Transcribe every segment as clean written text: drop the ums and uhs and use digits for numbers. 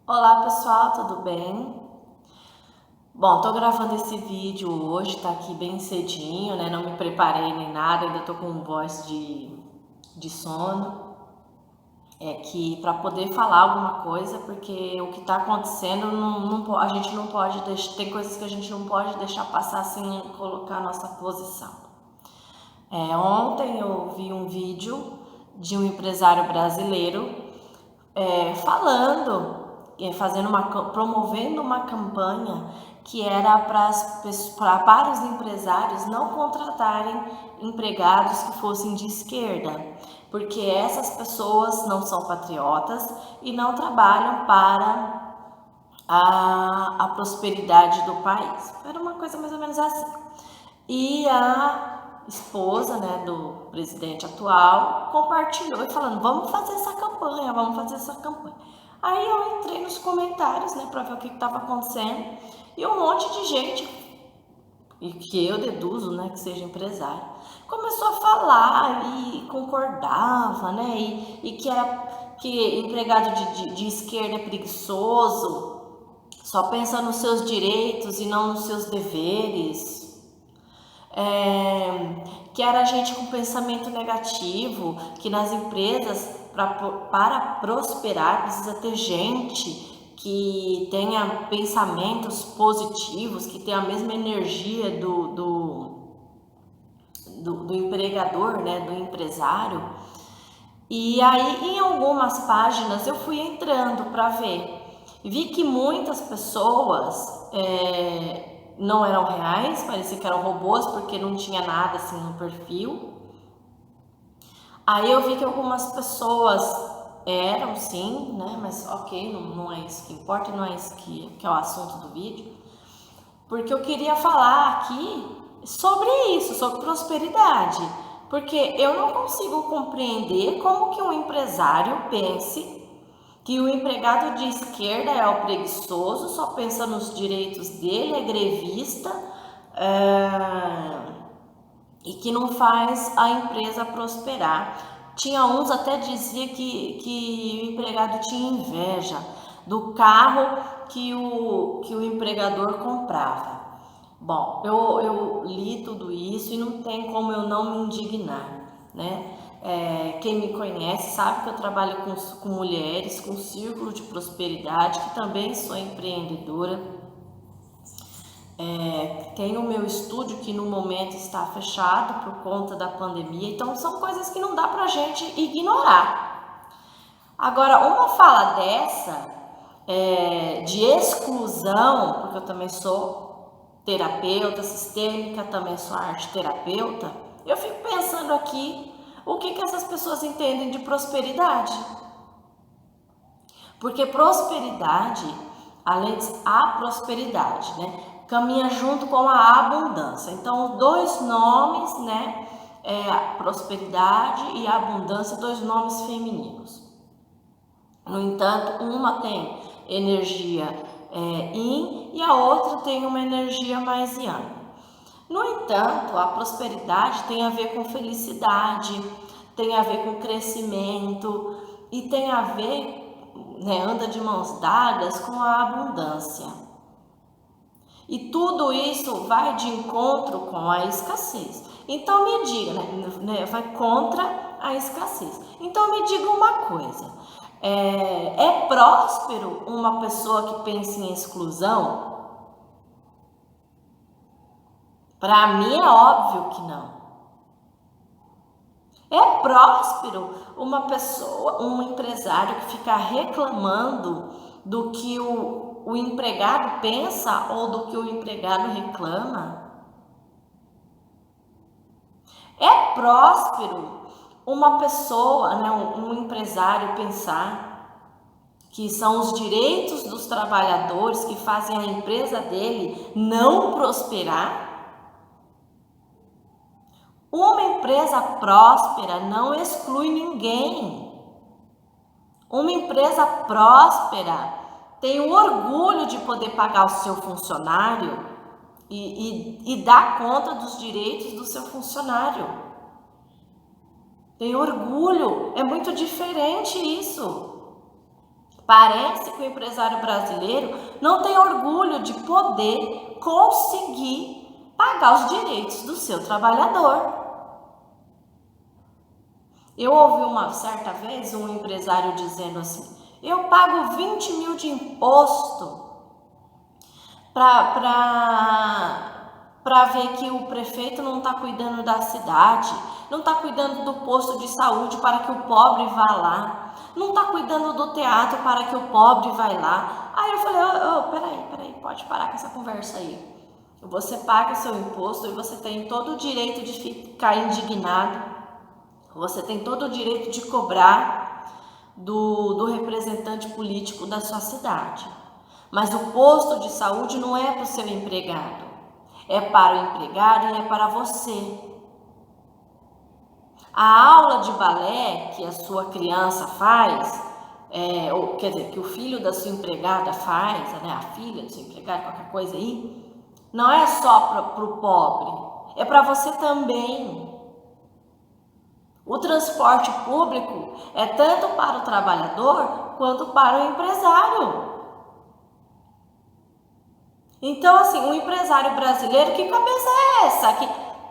Olá pessoal, tudo bem? Bom, tô gravando esse vídeo hoje, tá aqui bem cedinho, né? Não me preparei nem nada, ainda tô com voz de sono. É que para poder falar alguma coisa, porque o que tá acontecendo a gente não pode deixar, tem coisas que a gente não pode deixar passar sem colocar a nossa posição. Ontem eu vi um vídeo de um empresário brasileiro promovendo uma campanha que era para os empresários não contratarem empregados que fossem de esquerda, porque essas pessoas não são patriotas e não trabalham para a prosperidade do país. Era uma coisa mais ou menos assim. E a esposa, né, do presidente atual compartilhou e falando: vamos fazer essa campanha, vamos fazer essa campanha. Aí eu entrei nos comentários, né, para ver o que estava acontecendo, e um monte de gente, e que eu deduzo, né, que seja empresário, começou a falar e concordava, né, que empregado de esquerda é preguiçoso, só pensa nos seus direitos e não nos seus deveres. Que era gente com pensamento negativo, que nas empresas, para prosperar, precisa ter gente que tenha pensamentos positivos, que tenha a mesma energia do empregador, né, do empresário. E aí, em algumas páginas, eu fui entrando para ver. Vi que muitas pessoas não eram reais, parecia que eram robôs, porque não tinha nada assim no perfil. Aí eu vi que algumas pessoas eram sim, né? Mas ok, não é isso que importa, não é isso que é o assunto do vídeo. Porque eu queria falar aqui sobre isso, sobre prosperidade. Porque eu não consigo compreender como que um empresário pense que o empregado de esquerda é o preguiçoso, só pensa nos direitos dele, é grevista, e que não faz a empresa prosperar. Tinha uns até dizia que o empregado tinha inveja do carro que o empregador comprava. Bom, eu li tudo isso e não tem como eu não me indignar, né? Quem me conhece sabe que eu trabalho com mulheres, com círculo de prosperidade, que também sou empreendedora. Tenho o meu estúdio que no momento está fechado por conta da pandemia, então são coisas que não dá pra gente ignorar. Agora, uma fala dessa, de exclusão, porque eu também sou terapeuta sistêmica, também sou arte terapeuta, eu fico pensando aqui o que essas pessoas entendem de prosperidade. Porque prosperidade, além de a prosperidade, né, caminha junto com a abundância. Então, os dois nomes, né, a prosperidade e a abundância, dois nomes femininos. No entanto, uma tem energia yin e a outra tem uma energia mais yang. No entanto, a prosperidade tem a ver com felicidade, tem a ver com crescimento e tem a ver, né, anda de mãos dadas com a abundância. E tudo isso vai de encontro com a escassez. Então me diga, né, vai contra a escassez. Então me diga uma coisa: é próspero uma pessoa que pensa em exclusão? Para mim é óbvio que não. É próspero uma pessoa, um empresário que fica reclamando do que o empregado pensa ou do que o empregado reclama? É próspero uma pessoa, né, um empresário pensar que são os direitos dos trabalhadores que fazem a empresa dele não prosperar? Uma empresa próspera não exclui ninguém. Uma empresa próspera tem o orgulho de poder pagar o seu funcionário e dar conta dos direitos do seu funcionário. Tem orgulho, é muito diferente isso. Parece que o empresário brasileiro não tem orgulho de poder conseguir pagar os direitos do seu trabalhador. Eu ouvi uma certa vez um empresário dizendo assim: eu pago 20 mil de imposto para ver que o prefeito não está cuidando da cidade, não está cuidando do posto de saúde para que o pobre vá lá, não está cuidando do teatro para que o pobre vá lá. Aí eu falei, peraí, pode parar com essa conversa aí. Você paga o seu imposto e você tem todo o direito de ficar indignado, você tem todo o direito de cobrar do representante político da sua cidade. Mas o posto de saúde não é para o seu empregado, é para o empregado e é para você. A aula de balé que a sua criança faz, ou quer dizer, que o filho da sua empregada faz, né, a filha do seu empregado, qualquer coisa aí, não é só para o pobre, é para você também. O transporte público é tanto para o trabalhador quanto para o empresário. Então, assim, o empresário brasileiro, que cabeça é essa?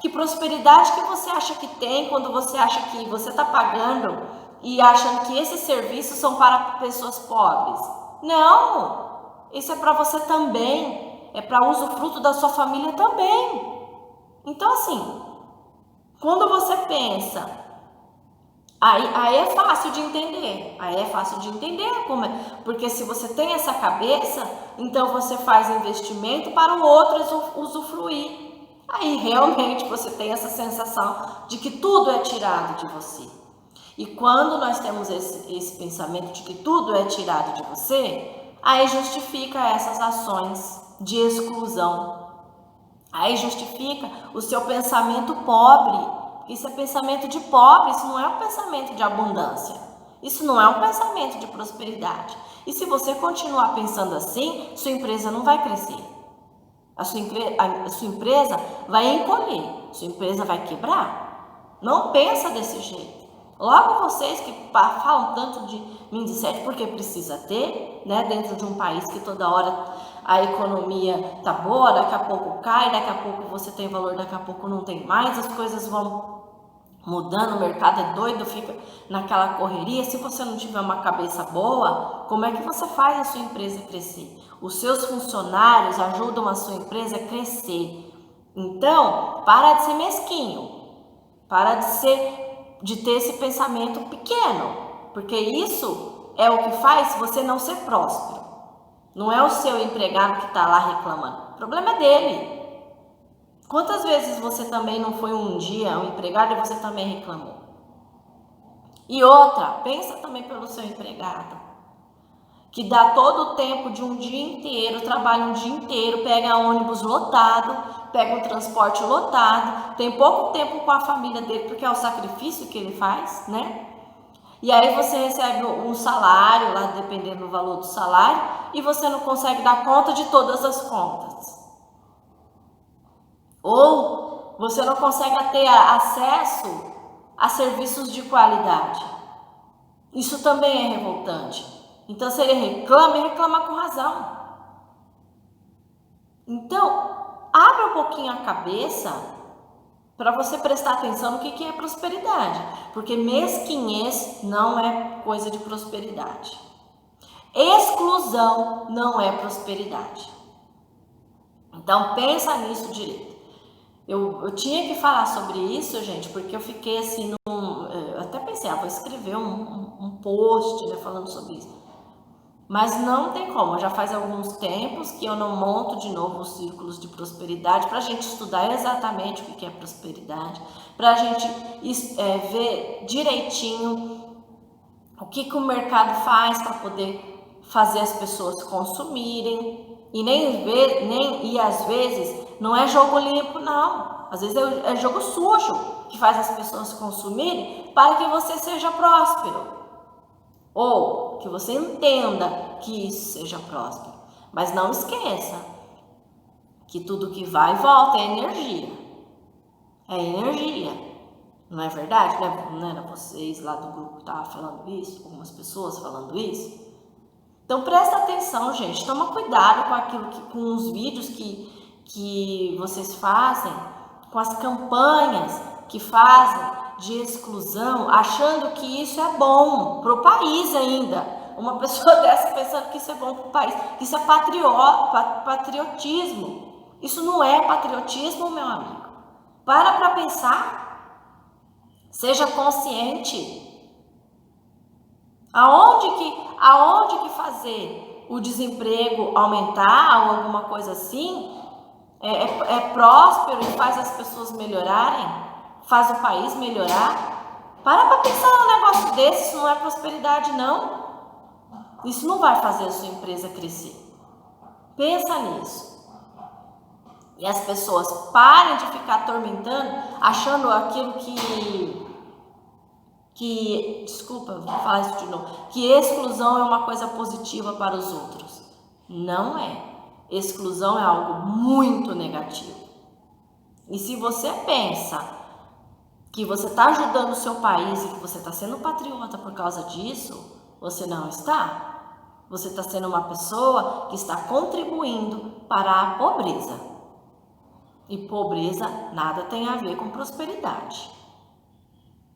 Que prosperidade que você acha que tem quando você acha que você está pagando e achando que esses serviços são para pessoas pobres? Não! Isso é para você também. É para usufruto da sua família também. Então, assim, quando você pensa... Aí é fácil de entender, como é, porque se você tem essa cabeça, então você faz investimento para o outro usufruir. Aí realmente você tem essa sensação de que tudo é tirado de você. E quando nós temos esse pensamento de que tudo é tirado de você, aí justifica essas ações de exclusão. Aí justifica o seu pensamento pobre. Isso é pensamento de pobre, isso não é um pensamento de abundância. Isso não é um pensamento de prosperidade. E se você continuar pensando assim, sua empresa não vai crescer. A sua empresa vai encolher, sua empresa vai quebrar. Não pensa desse jeito. Logo vocês que falam tanto de Mindset porque precisa ter, né, dentro de um país que toda hora a economia tá boa, daqui a pouco cai, daqui a pouco você tem valor, daqui a pouco não tem mais, as coisas vão mudando, o mercado é doido, fica naquela correria. Se você não tiver uma cabeça boa, como é que você faz a sua empresa crescer? Os seus funcionários ajudam a sua empresa a crescer. Então, para de ser mesquinho, para de ter esse pensamento pequeno, porque isso é o que faz você não ser próspero. Não é o seu empregado que está lá reclamando, o problema é dele. Quantas vezes você também não foi um dia um empregado e você também reclamou? E outra, pensa também pelo seu empregado, que dá todo o tempo de um dia inteiro, trabalha um dia inteiro, pega ônibus lotado, pega um transporte lotado, tem pouco tempo com a família dele, porque é o sacrifício que ele faz, né? E aí você recebe um salário, lá dependendo do valor do salário, e você não consegue dar conta de todas as contas. Ou você não consegue ter acesso a serviços de qualidade. Isso também é revoltante. Então, se ele reclama com razão. Então, abra um pouquinho a cabeça para você prestar atenção no que é prosperidade. Porque mesquinhez não é coisa de prosperidade. Exclusão não é prosperidade. Então, pensa nisso direito. Eu tinha que falar sobre isso, gente, porque eu fiquei assim, eu até pensei, vou escrever um post, né, falando sobre isso. Mas não tem como, já faz alguns tempos que eu não monto de novo os círculos de prosperidade para a gente estudar exatamente o que é prosperidade, para a gente ver direitinho o que o mercado faz para poder fazer as pessoas consumirem. E às vezes não é jogo limpo, não. Às vezes é jogo sujo que faz as pessoas consumirem para que você seja próspero. Ou que você entenda que isso seja próspero. Mas não esqueça que tudo que vai e volta é energia. É energia. Não é verdade? Não era vocês lá do grupo que estavam falando isso? Algumas pessoas falando isso? Então presta atenção, gente, toma cuidado com aquilo com os vídeos que vocês fazem, com as campanhas que fazem de exclusão, achando que isso é bom para o país ainda. Uma pessoa dessa pensando que isso é bom para o país, que isso é patriotismo. Isso não é patriotismo, meu amigo. Para pensar, seja consciente. Aonde que fazer o desemprego aumentar ou alguma coisa assim é próspero e faz as pessoas melhorarem, faz o país melhorar? Para pensar num negócio desse, isso não é prosperidade não. Isso não vai fazer a sua empresa crescer. Pensa nisso. E as pessoas parem de ficar atormentando, achando aquilo desculpa, vou falar isso de novo, que exclusão é uma coisa positiva para os outros. Não é. Exclusão é algo muito negativo. E se você pensa que você está ajudando o seu país e que você está sendo patriota por causa disso, você não está. Você está sendo uma pessoa que está contribuindo para a pobreza. E pobreza nada tem a ver com prosperidade.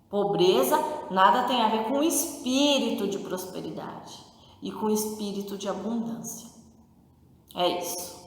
Pobreza nada tem a ver com o espírito de prosperidade e com o espírito de abundância. É isso.